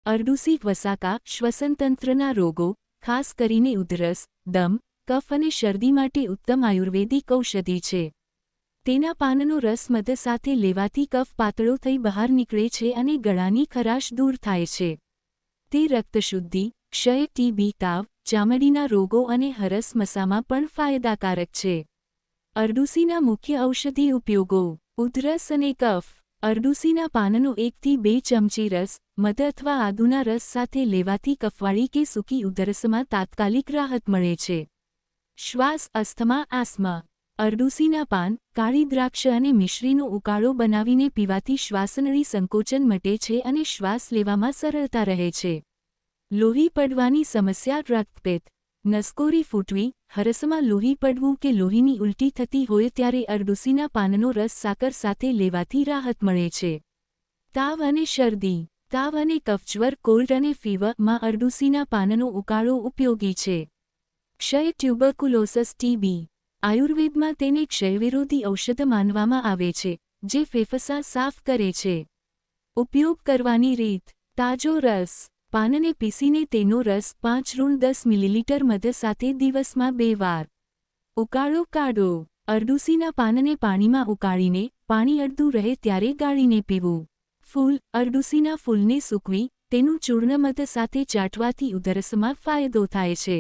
અરડુસી વસાકા શ્વસનતંત્રના રોગો, ખાસ કરીને ઉધરસ, દમ, કફ અને શરદી માટે ઉત્તમ આયુર્વેદિક ઔષધિ છે. તેના પાનનો રસ મધ સાથે લેવાથી કફ પાતળો થઈ બહાર નીકળે છે અને ગળાની ખરાશ દૂર થાય છે. તે રક્તશુદ્ધિ, ક્ષય, ટીબી, તાવ, ચામડીના રોગો અને હરસ-મસામાં પણ ફાયદાકારક છે. અરડુસીના મુખ્ય ઔષધિ ઉપયોગો. ઉધરસ અને કફ. અરડુસીના પાનનો 1 થી 2 ચમચી રસ મધ અથવા આદુના રસ સાથે લેવાથી કફવાળી કે સૂકી ઉધરસમાં તાત્કાલિક રાહત મળે છે. શ્વાસ, અસ્થમા, આસ્મા. અરડુસીના પાન, કાળી દ્રાક્ષ અને મિશ્રીનો ઉકાળો બનાવીને પીવાથી શ્વાસનળી સંકોચન મટે છે અને શ્વાસ લેવામાં સરળતા રહે છે. લોહી પડવાની સમસ્યા, રક્તપિત્ત, નસકોરી ફૂટવી, હરસમાં લોહી પડવું કે લોહીની ઉલટી થતી હોય ત્યારે અરડુસીના પાનનો રસ સાકર સાથે લેવાથી રાહત મળે છે. તાવ અને શરદી. તાવ અને કફજ્વર, કોલ્ડ અને ફીવર માં અરડુસીના પાનનો ઉકાળો ઉપયોગી છે. ક્ષય, ટ્યુબરકુલોસિસ, ટીબી. આયુર્વેદમાં તેને ક્ષયવિરોધી ઔષધ માનવામાં આવે છે, જે ફેફસાં સાફ કરે છે. ઉપયોગ કરવાની રીત. તાજો રસ. પાનને પીસીને તેનો રસ 5-10 મિલીલીટર મધ સાથે દિવસમાં 2 વાર. ઉકાળો કાઢો. અરડુસીના પાનને પાણીમાં ઉકાળીને પાણી અડધું રહે ત્યારે ગાળીને પીવું. ફૂલ. અરડુસીના ફૂલને સૂકવી તેનું ચૂર્ણ મધ સાથે ચાટવાથી ઉધરસમાં ફાયદો થાય છે.